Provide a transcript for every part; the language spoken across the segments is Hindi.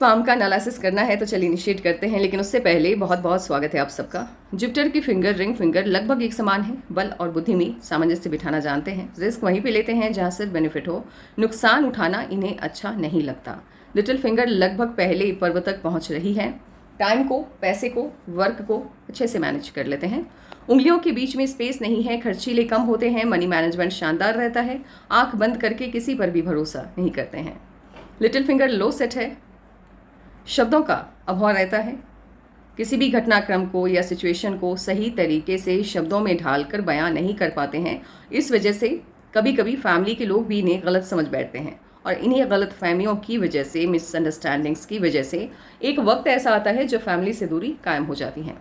फार्म का एनालिसिस करना है तो चलिए इनिशिएट करते हैं, लेकिन उससे पहले बहुत बहुत स्वागत है आप सबका। जुपिटर की फिंगर रिंग फिंगर लगभग एक समान है। बल और बुद्धि में सामंजस्य बिठाना जानते हैं। रिस्क वहीं पे लेते हैं जहां सिर्फ बेनिफिट हो। नुकसान उठाना इन्हें अच्छा नहीं लगता। लिटिल फिंगर लगभग पहले पर्व तक पहुंच रही है। टाइम को, पैसे को, वर्क को अच्छे से मैनेज कर लेते हैं। उंगलियों के बीच में स्पेस नहीं है। खर्चीले कम होते हैं। मनी मैनेजमेंट शानदार रहता है। आंख बंद करके किसी पर भी भरोसा नहीं करते हैं। लिटिल फिंगर लो सेट है। शब्दों का अभाव रहता है। किसी भी घटनाक्रम को या सिचुएशन को सही तरीके से शब्दों में ढालकर बयां नहीं कर पाते हैं। इस वजह से कभी कभी फैमिली के लोग भी इन्हें गलत समझ बैठते हैं, और इन्हीं गलत फहमियों की वजह से, मिसअंडरस्टैंडिंग्स की वजह से एक वक्त ऐसा आता है जब फैमिली से दूरी कायम हो जाती है।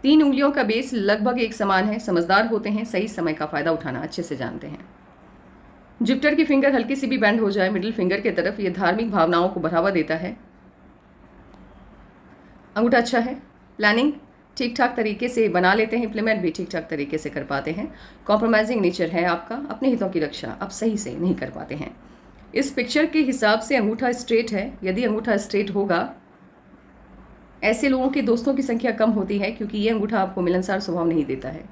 3 उंगलियों का बेस लगभग एक समान है। समझदार होते हैं। सही समय का फायदा उठाना अच्छे से जानते हैं। जुपिटर की फिंगर हल्की सी भी बेंड हो जाए मिडिल फिंगर की तरफ, ये धार्मिक भावनाओं को बढ़ावा देता है। अंगूठा अच्छा है। प्लानिंग ठीक ठाक तरीके से बना लेते हैं। इम्प्लीमेंट भी ठीक ठाक तरीके से कर पाते हैं। कॉम्प्रोमाइजिंग नेचर है आपका। अपने हितों की रक्षा आप सही से नहीं कर पाते हैं। इस पिक्चर के हिसाब से अंगूठा स्ट्रेट है। यदि अंगूठा स्ट्रेट होगा, ऐसे लोगों के दोस्तों की संख्या कम होती है, क्योंकि ये अंगूठा आपको मिलनसार स्वभाव नहीं देता है।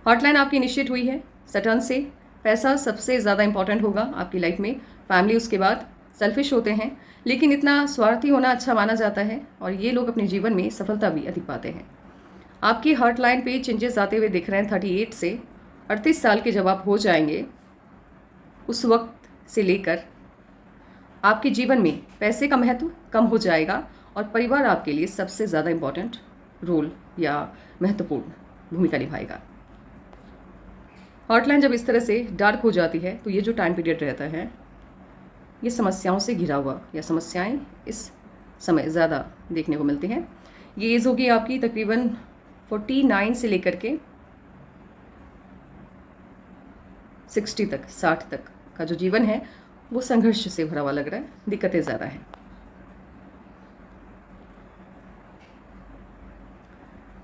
हॉटलाइन आपकी इनिशिएट हुई है सटर्न से। पैसा सबसे ज़्यादा इंपॉर्टेंट होगा आपकी लाइफ में। फैमिली उसके बाद। सेल्फिश होते हैं, लेकिन इतना स्वार्थी होना अच्छा माना जाता है, और ये लोग अपने जीवन में सफलता भी अधिक पाते हैं। आपकी हार्ट लाइन पे चेंजेस आते हुए दिख रहे हैं 38 से 38 साल के जब आप हो जाएंगे, उस वक्त से लेकर आपके जीवन में पैसे का महत्व कम हो जाएगा, और परिवार आपके लिए सबसे ज़्यादा इम्पॉर्टेंट रोल या महत्वपूर्ण भूमिका निभाएगा। हॉटलाइन जब इस तरह से डार्क हो जाती है, तो ये जो टाइम पीरियड रहता है, ये समस्याओं से घिरा हुआ, या समस्याएं इस समय ज़्यादा देखने को मिलती हैं। ये एज होगी आपकी तकरीबन 49 से लेकर के 60 तक, 60 तक का जो जीवन है वो संघर्ष से भरा हुआ लग रहा है। दिक्कतें ज़्यादा हैं।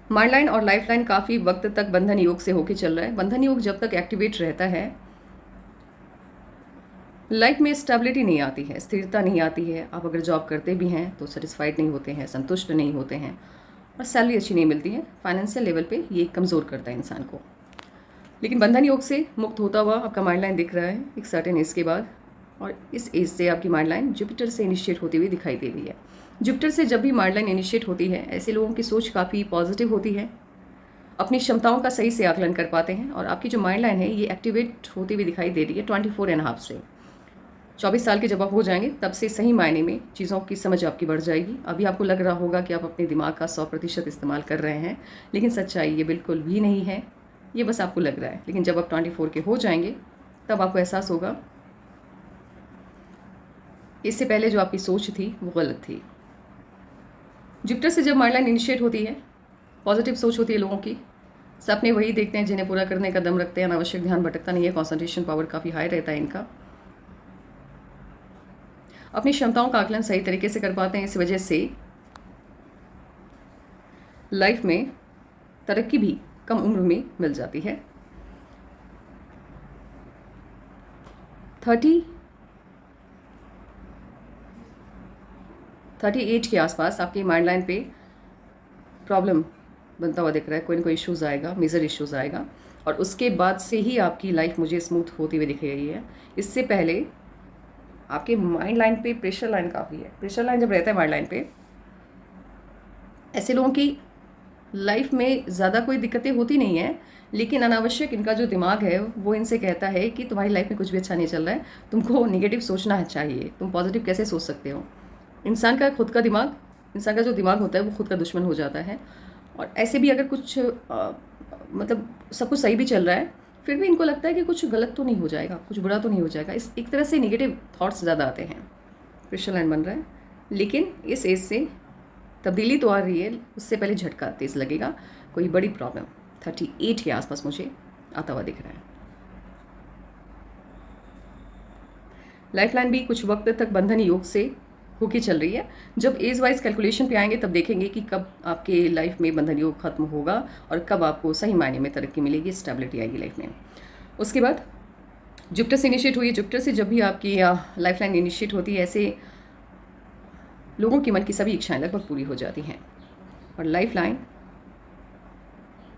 माइंड लाइन और लाइफ लाइन काफ़ी वक्त तक बंधन योग से होके चल रहा है। बंधन योग जब तक एक्टिवेट रहता है, लाइफ में स्टेबिलिटी नहीं आती है, स्थिरता नहीं आती है। आप अगर जॉब करते भी हैं तो सेटिस्फाइड नहीं होते हैं, संतुष्ट नहीं होते हैं, और सैलरी अच्छी नहीं मिलती है। फाइनेंशियल लेवल पे ये कमज़ोर करता है इंसान को। लेकिन बंधन योग से मुक्त होता हुआ आपका माइंड लाइन दिख रहा है एक सर्टेन एज के बाद, और इस एज से आपकी माइंड लाइन जुपिटर से इनिशिएट होती हुई दिखाई दे रही है। जुपिटर से जब भी माइंड लाइन इनिशिएट होती है, ऐसे लोगों की सोच काफ़ी पॉजिटिव होती है, अपनी क्षमताओं का सही से आकलन कर पाते हैं, और आपकी जो माइंड लाइन है ये एक्टिवेट होती हुई दिखाई दे रही है 24.5 से। 24 साल के जब आप हो जाएंगे, तब से सही मायने में चीज़ों की समझ आपकी बढ़ जाएगी। अभी आपको लग रहा होगा कि आप अपने दिमाग का 100% इस्तेमाल कर रहे हैं, लेकिन सच्चाई ये बिल्कुल भी नहीं है। ये बस आपको लग रहा है। लेकिन जब आप 24 के हो जाएंगे, तब आपको एहसास होगा इससे पहले जो आपकी सोच थी वो गलत थी। जुपिटर से जब माइंड लाइन इनिशिएट होती है, पॉजिटिव सोच होती है लोगों की। सपने वही देखते हैं जिन्हें पूरा करने का दम रखते हैं। अनावश्यक ध्यान भटकता नहीं है। कॉन्सेंट्रेशन पावर काफ़ी हाई रहता है इनका। अपनी क्षमताओं का आकलन सही तरीके से कर पाते हैं। इस वजह से लाइफ में तरक्की भी कम उम्र में मिल जाती है। 38 के आसपास आपकी माइंड लाइन पे प्रॉब्लम बनता हुआ दिख रहा है। कोई ना कोई इश्यूज़ आएगा, मेजर इश्यूज़ आएगा, और उसके बाद से ही आपकी लाइफ मुझे स्मूथ होती हुई दिख रही है। इससे पहले आपके माइंड लाइन पे प्रेशर लाइन काफ़ी है। प्रेशर लाइन जब रहता है माइंड लाइन पे, ऐसे लोगों की लाइफ में ज़्यादा कोई दिक्कतें होती नहीं हैं, लेकिन अनावश्यक इनका जो दिमाग है वो इनसे कहता है कि तुम्हारी लाइफ में कुछ भी अच्छा नहीं चल रहा है, तुमको नेगेटिव सोचना है चाहिए, तुम पॉजिटिव कैसे सोच सकते हो। इंसान का खुद का दिमाग, इंसान का जो दिमाग होता है वो खुद का दुश्मन हो जाता है। और ऐसे भी अगर कुछ मतलब सब कुछ सही भी चल रहा है, फिर भी इनको लगता है कि कुछ गलत तो नहीं हो जाएगा, कुछ बुरा तो नहीं हो जाएगा। इस एक तरह से नेगेटिव थॉट्स ज़्यादा आते हैं। प्रेशर लाइन बन रहा है, लेकिन इस एज से तब्दीली तो आ रही है। उससे पहले झटका तेज़ लगेगा। कोई बड़ी प्रॉब्लम 38 के आसपास मुझे आता हुआ दिख रहा है। लाइफ लाइन भी कुछ वक्त तक बंधन योग से होके चल रही है। जब एज वाइज कैलकुलेशन पे आएंगे, तब देखेंगे कि कब आपके लाइफ में बंधन योग खत्म होगा और कब आपको सही मायने में तरक्की मिलेगी, स्टेबिलिटी आएगी लाइफ में। उसके बाद जुपिटर से इनिशिएट हुई है। जुपिटर से जब भी आपकी लाइफ लाइन इनिशिएट होती है, ऐसे लोगों के मन की सभी इच्छाएं लगभग पूरी हो जाती हैं। और लाइफ लाइन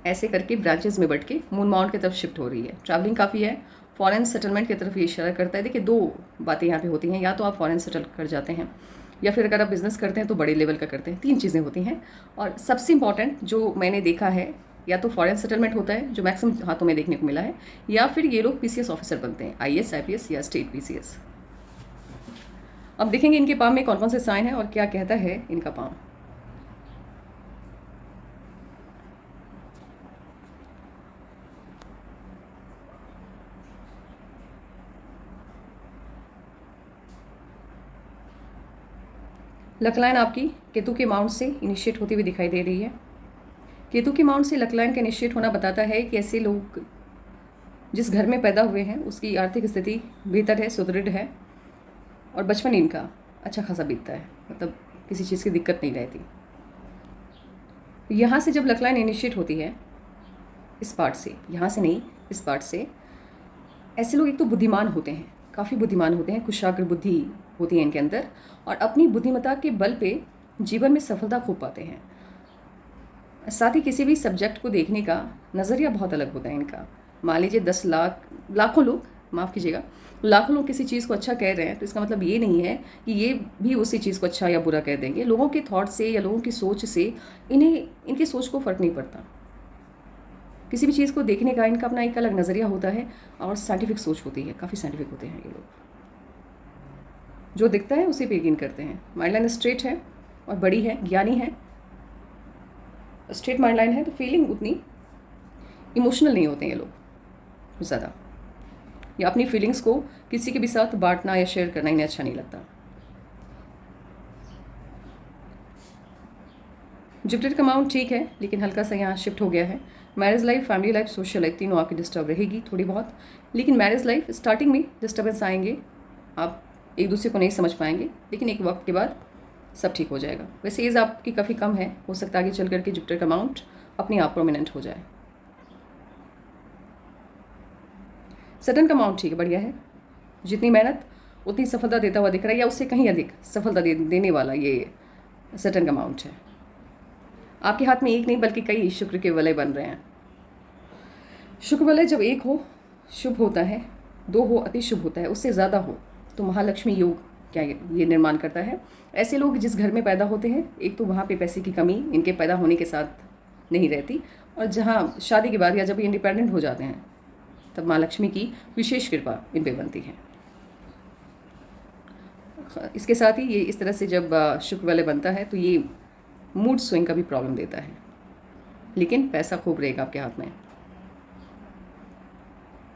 ऐसे करके ब्रांचेस में बढ़ के मून माउंट की तरफ शिफ्ट हो रही है। ट्रैवलिंग काफ़ी है, फॉरेन सेटलमेंट की तरफ ये इशारा करता है। देखिए, दो बातें यहाँ पे होती हैं, या तो आप फॉरेन सेटल कर जाते हैं, या फिर अगर आप बिज़नेस करते हैं तो बड़े लेवल का करते हैं। तीन चीज़ें होती हैं, और सबसे इंपॉर्टेंट जो मैंने देखा है, या तो फॉरेन सेटलमेंट होता है जो मैक्सिमम हाथों में देखने को मिला है, या फिर ये लोग पीसीएस ऑफिसर बनते हैं, आईएएस, आईपीएस या स्टेट पीसीएस। अब देखेंगे इनके पाम में कौन कौन से साइन है और क्या कहता है इनका पाम। लकलाइन आपकी केतु के माउंट से इनिशिएट होती हुई दिखाई दे रही है। केतु के माउंट से लकलाइन का इनिशिएट होना बताता है कि ऐसे लोग जिस घर में पैदा हुए हैं उसकी आर्थिक स्थिति बेहतर है, सुदृढ़ है, और बचपन इनका अच्छा खासा बीतता है, मतलब किसी चीज़ की दिक्कत नहीं रहती। यहाँ से जब लकलाइन इनिशिएट होती है, इस पार्ट से, यहाँ से नहीं, इस पार्ट से, ऐसे लोग एक तो बुद्धिमान होते हैं, काफ़ी बुद्धिमान होते हैं, कुशाग्र बुद्धि होती है इनके अंदर, और अपनी बुद्धिमत्ता के बल पे जीवन में सफलता खूब पाते हैं। साथ ही किसी भी सब्जेक्ट को देखने का नज़रिया बहुत अलग होता है इनका। मान लीजिए 10 लाख, लाखों लोग, माफ़ कीजिएगा, लाखों लोग किसी चीज़ को अच्छा कह रहे हैं, तो इसका मतलब ये नहीं है कि ये भी उसी चीज़ को अच्छा या बुरा कह देंगे। लोगों के थॉट से या लोगों की सोच से इन्हें, इनकी सोच को फ़र्क नहीं पड़ता। किसी भी चीज़ को देखने का इनका अपना एक अलग नज़रिया होता है, और साइंटिफिक सोच होती है, काफ़ी साइंटिफिक होते हैं ये लोग। जो दिखता है उसी पे यकीन करते हैं। माइंड लाइन स्ट्रेट है और बड़ी है, ज्ञानी है। स्ट्रेट माइंड लाइन है तो फीलिंग उतनी इमोशनल नहीं होते हैं ये लोग ज़्यादा, या अपनी फीलिंग्स को किसी के भी साथ बांटना या शेयर करना इन्हें अच्छा नहीं लगता। जुपिटर का माउंट ठीक है, लेकिन हल्का सा यहाँ शिफ्ट हो गया है। Marriage life, family life, social life, तीनों आपकी डिस्टर्ब रहेगी थोड़ी बहुत। लेकिन मैरिज लाइफ स्टार्टिंग में डिस्टर्बेंस आएंगे, आप एक दूसरे को नहीं समझ पाएंगे, लेकिन एक वक्त के बाद सब ठीक हो जाएगा। वैसे एज आपकी काफ़ी कम है, हो सकता है आगे चल करके जुपिटर का माउंट अपने आप प्रोमिनेंट हो जाए। सैटर्न का माउंट ठीक है, बढ़िया है। जितनी मेहनत उतनी सफलता देता हुआ दिख रहा है, या उससे कहीं अधिक सफलता देने वाला ये सैटर्न का माउंट है। आपके हाथ में एक नहीं बल्कि कई शुक्र के वलय बन रहे हैं। शुक्र वलय जब एक हो शुभ होता है, दो हो अति शुभ होता है, उससे ज़्यादा हो तो महालक्ष्मी योग क्या ये निर्माण करता है। ऐसे लोग जिस घर में पैदा होते हैं, एक तो वहाँ पे पैसे की कमी इनके पैदा होने के साथ नहीं रहती, और जहाँ शादी के बाद या जब ये इंडिपेंडेंट हो जाते हैं तब माँ लक्ष्मी की विशेष कृपा इन पे बनती है। इसके साथ ही ये इस तरह से जब शुक्र वाले बनता है तो ये मूड स्विंग का भी प्रॉब्लम देता है, लेकिन पैसा खूब रहेगा आपके हाथ में।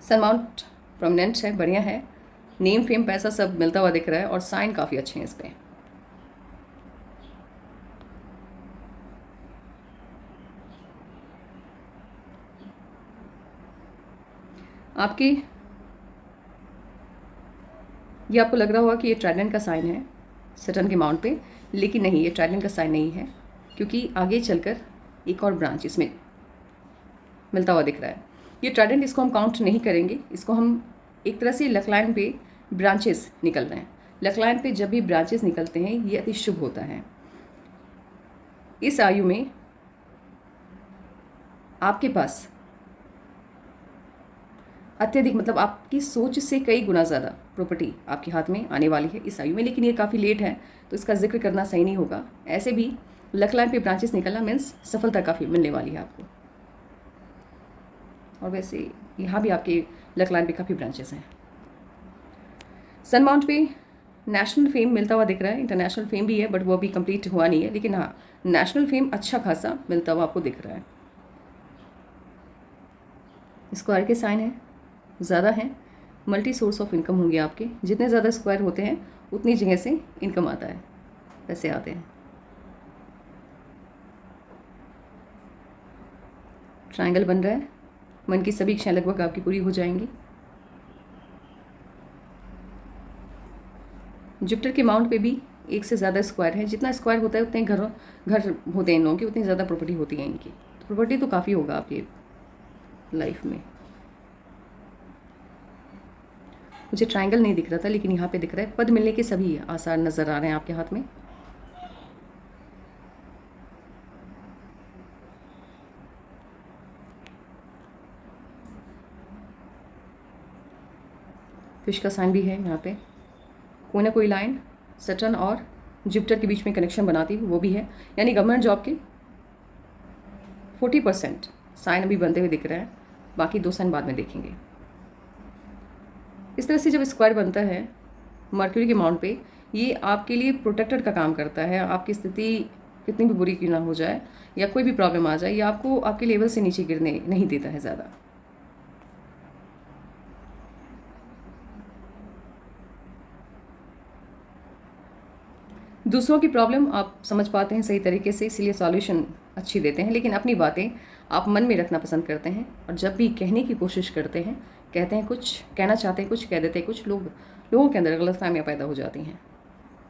सन माउंट प्रोमिनेंट है, बढ़िया है। नेम, फेम, पैसा सब मिलता हुआ दिख रहा है, और साइन काफ़ी अच्छे हैं इस पर। आपकी ये आपको लग रहा होगा कि ये ट्राइडेंट का साइन है सैटर्न के माउंट पे, लेकिन नहीं, ये ट्राइडेंट का साइन नहीं है, क्योंकि आगे चलकर एक और ब्रांच इसमें मिलता हुआ दिख रहा है। ये ट्राइडेंट, इसको हम काउंट नहीं करेंगे, इसको हम एक तरह से लकलाइन पे ब्रांचेस निकल रहे हैं। लकलाइन पे जब भी ब्रांचेस निकलते हैं ये अति शुभ होता है। इस आयु में आपके पास अत्यधिक, मतलब आपकी सोच से कई गुना ज़्यादा प्रॉपर्टी आपके हाथ में आने वाली है इस आयु में, लेकिन ये काफ़ी लेट है तो इसका जिक्र करना सही नहीं होगा। ऐसे भी लकलाइन पे ब्रांचेस निकलना मीन्स सफलता काफ़ी मिलने वाली है आपको। और वैसे यहाँ भी आपके लकलाइन पे काफ़ी ब्रांचेस हैं। सन माउंट पे नेशनल फेम मिलता हुआ दिख रहा है, इंटरनेशनल फेम भी है बट वो अभी कंप्लीट हुआ नहीं है, लेकिन हाँ नेशनल फेम अच्छा खासा मिलता हुआ आपको दिख रहा है। स्क्वायर के साइन है, ज़्यादा हैं, मल्टी सोर्स ऑफ इनकम होंगे आपके। जितने ज़्यादा स्क्वायर होते हैं उतनी जगह से इनकम आता है, पैसे आते हैं। ट्रायंगल बन रहा है, मन की सभी इच्छाएं लगभग आपकी पूरी हो जाएंगी। जुपिटर के माउंट पे भी एक से ज़्यादा स्क्वायर है, जितना स्क्वायर होता है उतने घर होते हैं इन लोगों के, उतनी ज़्यादा प्रॉपर्टी होती है इनकी। तो प्रॉपर्टी तो काफ़ी होगा आपकी लाइफ में। मुझे ट्रायंगल नहीं दिख रहा था, लेकिन यहाँ पे दिख रहा है। पद मिलने के सभी आसार नज़र आ रहे हैं आपके हाथ में। फिश का साइन भी है यहाँ पे। कोई ना कोई लाइन सैटर्न और जुपिटर के बीच में कनेक्शन बनाती है, वो भी है। यानी गवर्नमेंट जॉब के 40% साइन अभी बनते हुए दिख रहे हैं, बाकी 2 साइन बाद में देखेंगे। इस तरह से जब स्क्वायर बनता है मर्क्यूरी के माउंट पे, ये आपके लिए प्रोटेक्टर का काम करता है। आपकी स्थिति कितनी भी बुरी क्यों ना हो जाए या कोई भी प्रॉब्लम आ जाए, ये आपको आपके लेवल से नीचे गिरने नहीं देता है ज़्यादा। दूसरों की प्रॉब्लम आप समझ पाते हैं सही तरीके से, इसीलिए सॉल्यूशन अच्छी देते हैं, लेकिन अपनी बातें आप मन में रखना पसंद करते हैं। और जब भी कहने की कोशिश करते हैं, कहते हैं कुछ, कहना चाहते हैं कुछ, कह देते हैं कुछ, लोगों के अंदर गलतफहमियां पैदा हो जाती हैं।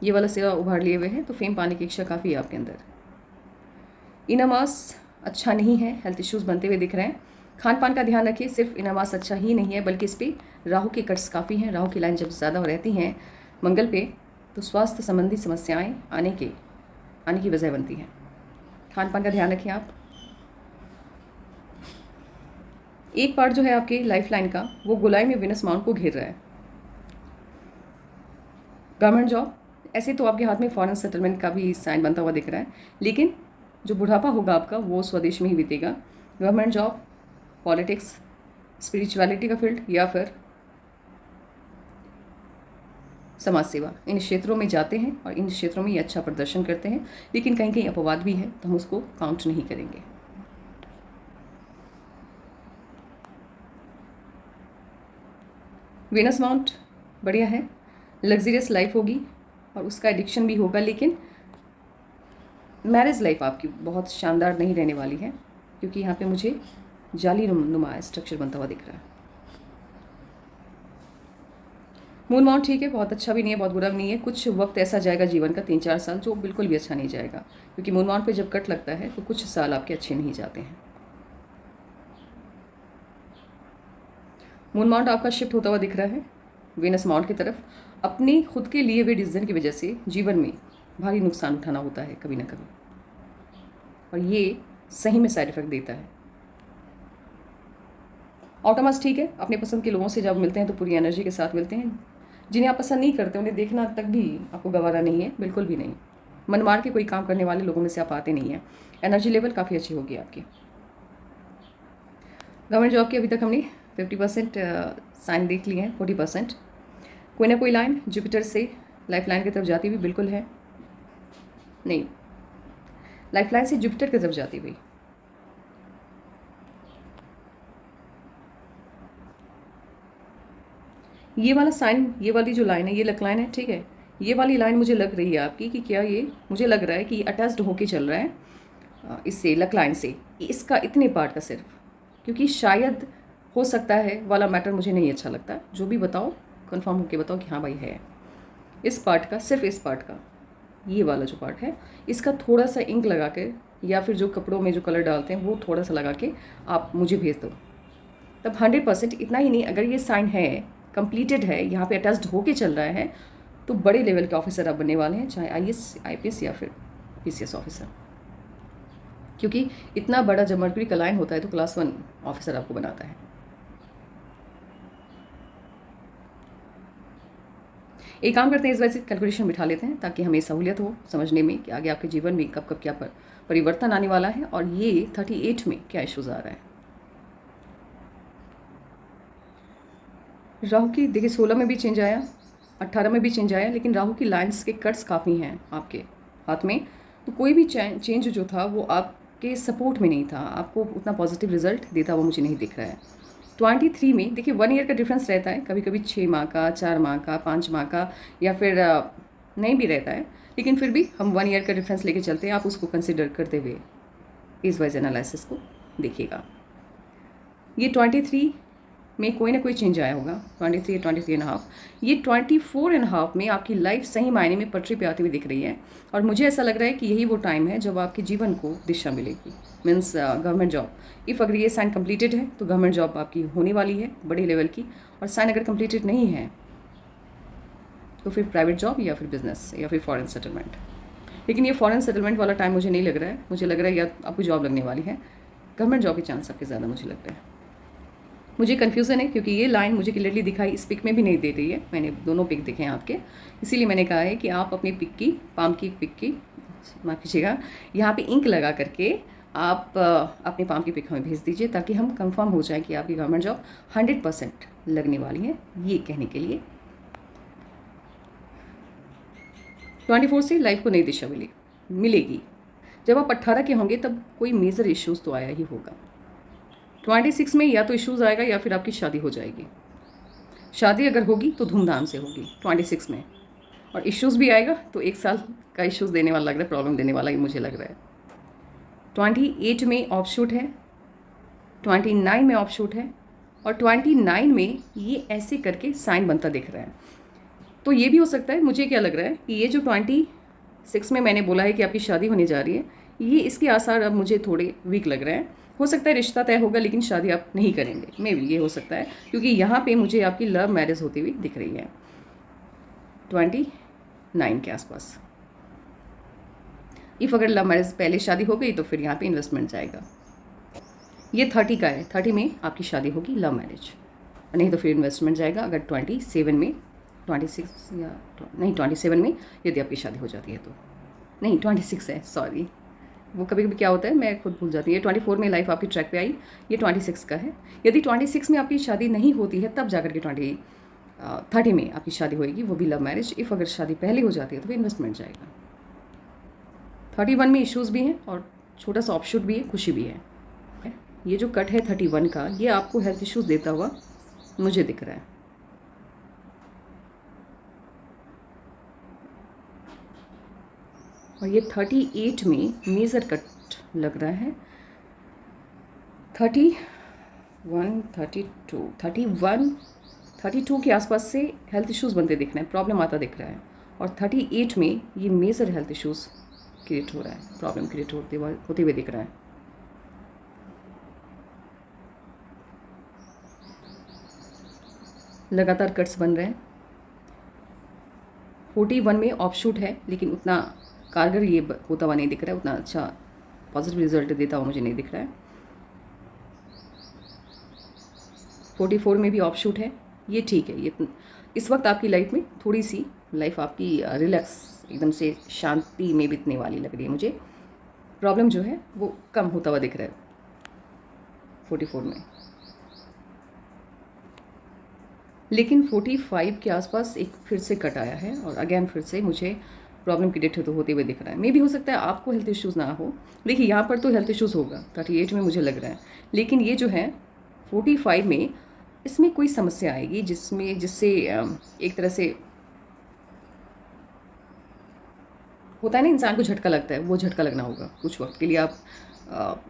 ये वाला सिरा उभार लिए हुए हैं, तो फेम पाने की इच्छा काफ़ी है आपके अंदर। इनामास अच्छा नहीं है, हेल्थ इश्यूज़ बनते हुए दिख रहे हैं। खान पान का ध्यान रखिए। सिर्फ इनामास अच्छा ही नहीं है, बल्कि इस पर राहु के कट्स काफ़ी हैं। राहु की लाइन जब ज़्यादा रहती हैं मंगल पे, तो स्वास्थ्य संबंधी समस्याएं आने की वजह बनती हैं। खान पान का ध्यान रखिए आप। एक पार्ट जो है आपके लाइफ लाइन का, वो गोलाई में विनस माउंट को घेर रहा है। गवर्नमेंट जॉब, ऐसे तो आपके हाथ में फॉरेन सेटलमेंट का भी साइन बनता हुआ दिख रहा है, लेकिन जो बुढ़ापा होगा आपका वो स्वदेश में ही बीतेगा। गवर्नमेंट जॉब, पॉलिटिक्स, स्पिरिचुअलिटी का फील्ड या फिर समाज सेवा, इन क्षेत्रों में जाते हैं और इन क्षेत्रों में ये अच्छा प्रदर्शन करते हैं। लेकिन कहीं कहीं अपवाद भी है, तो हम उसको काउंट नहीं करेंगे। वीनस माउंट बढ़िया है, लग्जरियस लाइफ होगी और उसका एडिक्शन भी होगा, लेकिन मैरिज लाइफ आपकी बहुत शानदार नहीं रहने वाली है, क्योंकि यहाँ पे मुझे जाली नुमा स्ट्रक्चर बनता हुआ दिख रहा है। मून माउंट ठीक है, बहुत अच्छा भी नहीं है, बहुत बुरा भी नहीं है। कुछ वक्त ऐसा जाएगा जीवन का 3-4 साल, जो बिल्कुल भी अच्छा नहीं जाएगा, क्योंकि मून माउंट पे जब कट लगता है तो कुछ साल आपके अच्छे नहीं जाते हैं। मून माउंट आपका शिफ्ट होता हुआ दिख रहा है वीनस माउंट की तरफ। अपनी खुद के लिए हुए डिसीजन की वजह से जीवन में भारी नुकसान उठाना होता है कभी ना कभी, और ये सही में साइड इफेक्ट देता है। ऑटोमस ठीक है, अपने पसंद के लोगों से जब मिलते हैं तो पूरी एनर्जी के साथ मिलते हैं। जिन्हें आप पसंद नहीं करते उन्हें देखना तक भी आपको गवारा नहीं है, बिल्कुल भी नहीं। मन मार के कोई काम करने वाले लोगों में से आप आते नहीं हैं। एनर्जी लेवल काफ़ी अच्छी होगी आपकी। गवर्नमेंट जॉब की अभी तक हमने 50% साइन देख लिए हैं, 40% कोई ना कोई लाइन जुपिटर से लाइफ लाइन की तरफ जाती हुई बिल्कुल है, नहीं, लाइफ लाइन से जुपिटर की तरफ जाती हुई। ये वाला साइन, ये वाली जो लाइन है, ये लक लाइन है, ठीक है। ये वाली लाइन मुझे लग रही है आपकी कि क्या ये, मुझे लग रहा है कि अटैच्ड होके चल रहा है इससे, लक लाइन से, इसका इतने पार्ट का सिर्फ, क्योंकि शायद हो सकता है वाला मैटर मुझे नहीं अच्छा लगता। जो भी बताओ कंफर्म होके बताओ कि हाँ भाई है। इस पार्ट का, सिर्फ इस पार्ट का, ये वाला जो पार्ट है, इसका थोड़ा सा इंक लगा के या फिर जो कपड़ों में जो कलर डालते हैं वो थोड़ा सा लगा के आप मुझे भेज दो, तब 100%। इतना ही नहीं, अगर ये साइन है, कंप्लीटेड है, यहाँ पे अटैच्ड होके चल रहा है, तो बड़े लेवल के ऑफिसर आप बनने वाले हैं, चाहे IAS IPS या फिर PCS ऑफिसर, क्योंकि इतना बड़ा जब मर्क्यूरी का लाइन होता है तो क्लास 1 ऑफिसर आपको बनाता है। एक काम करते हैं, इस वजह से कैलकुलेशन बिठा लेते हैं ताकि हमें सहूलियत हो समझने में कि आगे आपके जीवन में कब कब क्या परिवर्तन आने वाला है और ये 38 में क्या इश्यूज़ आ रहा है। राहु की देखिए 16 में भी चेंज आया, 18 में भी चेंज आया, लेकिन राहु की लाइन्स के कट्स काफ़ी हैं आपके हाथ में, तो कोई भी चेंज जो था वो आपके सपोर्ट में नहीं था, आपको उतना पॉजिटिव रिजल्ट देता वो मुझे नहीं दिख रहा है। 23 में देखिए 1 ईयर का डिफरेंस रहता है, कभी कभी 6 माह का, 4 माह का, 5 माह का, या फिर नहीं भी रहता है, लेकिन फिर भी हम 1 ईयर का डिफरेंस लेके चलते हैं। आप उसको कंसिडर करते हुए इस वाइज एनालिसिस को देखिएगा। ये 23 में कोई ना कोई चेंज आया होगा, 23 या 23.5। ये 24.5 में आपकी लाइफ सही मायने में पटरी पे आती हुई दिख रही है, और मुझे ऐसा लग रहा है कि यही वो टाइम है जब आपके जीवन को दिशा मिलेगी। मीन्स गवर्नमेंट जॉब, इफ़ अगर ये साइन कंप्लीटेड है तो गवर्नमेंट जॉब आपकी होने वाली है बड़े लेवल की, और साइन अगर कंप्लीटेड नहीं है तो फिर प्राइवेट जॉब या फिर बिजनेस या फिर फॉरेन सेटलमेंट। लेकिन ये फॉरेन सेटलमेंट वाला टाइम मुझे नहीं लग रहा है। मुझे लग रहा है या आपको जॉब लगने वाली है, गवर्नमेंट जॉब के चांस आपके ज़्यादा मुझे लगता है। मुझे कन्फ्यूज़न है क्योंकि ये लाइन मुझे क्लियरली दिखाई इस पिक में भी नहीं दे रही है। मैंने दोनों पिक देखे हैं आपके, इसीलिए मैंने कहा है कि आप अपनी पिक की, पाम की पिक की, माफ़ कीजिएगा, यहाँ पे इंक लगा करके आप अपने पाम की पिक हमें भेज दीजिए ताकि हम कंफर्म हो जाए कि आपकी गवर्नमेंट जॉब 100% लगने वाली है। ये कहने के लिए 24 से लाइफ को नई दिशा मिलेगी। जब आप 18 के होंगे तब कोई मेजर इश्यूज़ तो आया ही होगा। 26 में या तो इश्यूज़ आएगा या फिर आपकी शादी हो जाएगी। शादी अगर होगी तो धूमधाम से होगी 26 में, और इश्यूज़ भी आएगा तो 1 साल का इश्यूज़ देने वाला लग रहा है, प्रॉब्लम देने वाला ही मुझे लग रहा है। 28 में ऑफशूट है, 29 में ऑफशूट है, और 29 में ये ऐसे करके साइन बनता दिख रहा है। तो ये भी हो सकता है, मुझे क्या लग रहा है कि ये जो 26 में मैंने बोला है कि आपकी शादी होने जा रही है, ये इसके आसार अब मुझे थोड़े वीक लग रहे हैं। हो सकता है रिश्ता तय होगा लेकिन शादी आप नहीं करेंगे, मे भी ये हो सकता है, क्योंकि यहाँ पे मुझे आपकी लव मैरिज होती हुई दिख रही है 29 के आसपास। इफ़ अगर लव मैरिज पहले शादी हो गई तो फिर यहाँ पे इन्वेस्टमेंट जाएगा। ये 30 का है, 30 में आपकी शादी होगी, लव मैरिज, नहीं तो फिर इन्वेस्टमेंट जाएगा। अगर 27 में, 26 या नहीं 27 में यदि आपकी शादी हो जाती है तो, नहीं 26 है, सॉरी, वो कभी कभी क्या होता है मैं खुद भूल जाती हूँ। ये 24 में लाइफ आपकी ट्रैक पे आई, ये 26 का है। यदि 26 में आपकी शादी नहीं होती है तब जाकर के 30 में आपकी शादी होएगी, वो भी लव मैरिज। इफ़ अगर शादी पहले हो जाती है तो फिर इन्वेस्टमेंट जाएगा। 31 में इश्यूज़ भी हैं और छोटा सा ऑफशूट भी है, खुशी भी है। ये जो कट है 31 का, ये आपको हेल्थ इश्यूज़ देता हुआ मुझे दिख रहा है। और ये 38 में मेजर कट लग रहा है। 31, 32 के आसपास से हेल्थ इश्यूज़ बनते दिख रहे हैं, प्रॉब्लम आता दिख रहा है। और 38 में ये मेजर हेल्थ इश्यूज़ क्रिएट हो रहा है, प्रॉब्लम क्रिएट होते हुए दिख रहा है। लगातार कट्स बन रहे हैं। 41 में ऑफशूट है लेकिन उतना कारगर ये होता हुआ नहीं दिख रहा है, उतना अच्छा पॉजिटिव रिजल्ट देता हुआ मुझे नहीं दिख रहा है। 44 में भी ऑफशूट है, ये ठीक है। ये इस वक्त आपकी लाइफ में थोड़ी सी लाइफ आपकी रिलैक्स, एकदम से शांति में बीतने वाली लग रही है मुझे। प्रॉब्लम जो है वो कम होता हुआ दिख रहा है 44 में। लेकिन 45 के आसपास एक फिर से कट आया है और अगेन फिर से मुझे प्रॉब्लम क्रिएट होते हुए दिख रहा है। मे भी हो सकता है आपको हेल्थ इश्यूज़ ना हो। देखिए यहाँ पर तो हेल्थ इश्यूज़ होगा 38 में मुझे लग रहा है, लेकिन ये जो है 45 में, इसमें कोई समस्या आएगी जिससे एक तरह से होता है ना, इंसान को झटका लगता है, वो झटका लगना होगा। कुछ वक्त के लिए आप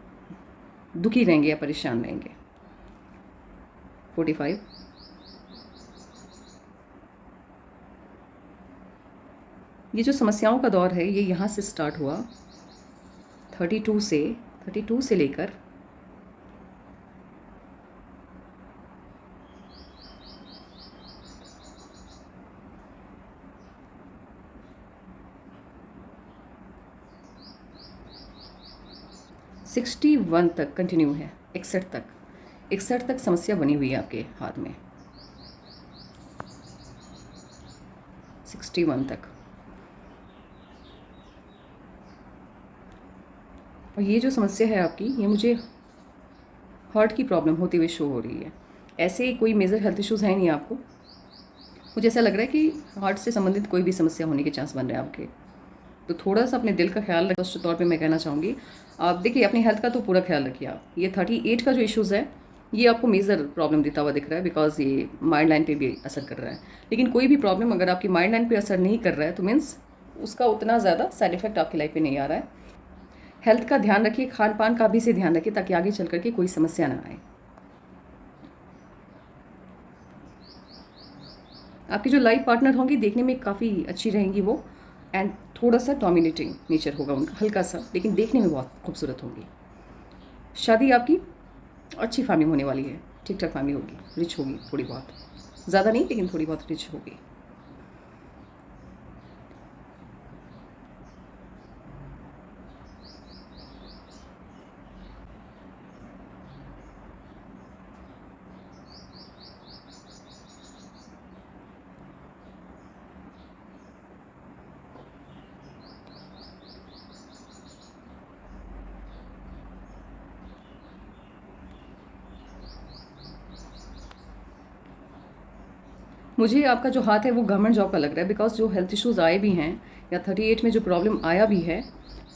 दुखी रहेंगे या परेशान रहेंगे। 45 ये जो समस्याओं का दौर है ये यहाँ से स्टार्ट हुआ 32 से लेकर 61 तक कंटिन्यू है। 61 तक समस्या बनी हुई है आपके हाथ में, 61 तक। और ये जो समस्या है आपकी, ये मुझे हार्ट की प्रॉब्लम होती हुई शो हो रही है। ऐसे कोई मेजर हेल्थ इश्यूज़ हैं नहीं आपको, मुझे ऐसा लग रहा है कि हार्ट से संबंधित कोई भी समस्या होने के चांस बन रहे हैं आपके। तो थोड़ा सा अपने दिल का ख्याल रखें। फर्स्ट तौर पे मैं कहना चाहूँगी, आप देखिए अपनी हेल्थ का तो पूरा ख्याल रखिए आप। ये 38 का जो इश्यूज़ है ये आपको मेजर प्रॉब्लम देता हुआ दिख रहा है, बिकॉज ये माइंड लाइन पे भी असर कर रहा है। लेकिन कोई भी प्रॉब्लम अगर आपकी माइंड लाइन पे असर नहीं कर रहा है तो मीन्स उसका उतना ज़्यादा साइड इफेक्ट आपकी लाइफ में नहीं आ रहा है। हेल्थ का ध्यान रखिए, खान पान का भी से ध्यान रखिए ताकि आगे चल करके कोई समस्या ना आए। आपकी जो लाइफ पार्टनर होंगी देखने में काफ़ी अच्छी रहेंगी वो, एंड थोड़ा सा डोमिनेटिंग नेचर होगा उनका, हल्का सा, लेकिन देखने में बहुत खूबसूरत होंगी। शादी आपकी अच्छी फैमिली होने वाली है, ठीक ठाक फैमिली होगी, रिच होगी, थोड़ी बहुत, ज़्यादा नहीं लेकिन थोड़ी बहुत रिच होगी। मुझे आपका जो हाथ है वो गवर्नमेंट जॉब का लग रहा है, बिकॉज जो हेल्थ इश्यूज़ आए भी हैं या 38 में जो प्रॉब्लम आया भी है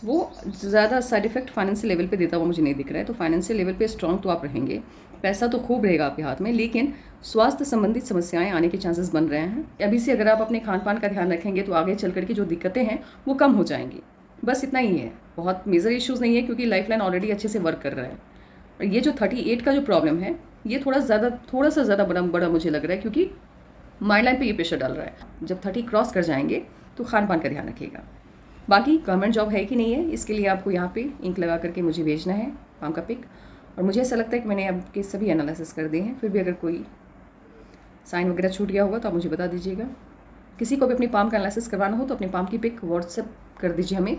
वो ज़्यादा साइड इफेक्ट फाइनेंशियल लेवल पे देता हुआ मुझे नहीं दिख रहा है। तो फाइनेंशियल लेवल पे स्ट्रांग तो आप रहेंगे, पैसा तो खूब रहेगा आपके हाथ में, लेकिन स्वास्थ्य संबंधित समस्याएं आने के चांसेस बन रहे हैं। अभी से अगर आप अपने खान पान का ध्यान रखेंगे तो आगे चल करके जो दिक्कतें हैं वो कम हो जाएंगी। बस इतना ही है, बहुत मेजर इश्यूज़ नहीं है, क्योंकि लाइफ लाइन ऑलरेडी अच्छे से वर्क कर रहा है। और ये जो 38 का जो प्रॉब्लम है ये थोड़ा सा ज़्यादा बड़ा मुझे लग रहा है, क्योंकि माइंड लाइन पे ये प्रेशर डाल रहा है। जब 30 क्रॉस कर जाएंगे तो खान पान का ध्यान रखिएगा। बाकी गवर्नमेंट जॉब है कि नहीं है, इसके लिए आपको यहाँ पे इंक लगा करके मुझे भेजना है पाम का पिक। और मुझे ऐसा लगता है कि मैंने आपके सभी एनालिसिस कर दिए हैं, फिर भी अगर कोई साइन वगैरह छूट गया होगा तो आप मुझे बता दीजिएगा। किसी को भी अपनी पाम का एनालिसिस करवाना हो तो अपनी पाम की पिक व्हाट्सएप कर दीजिए हमें,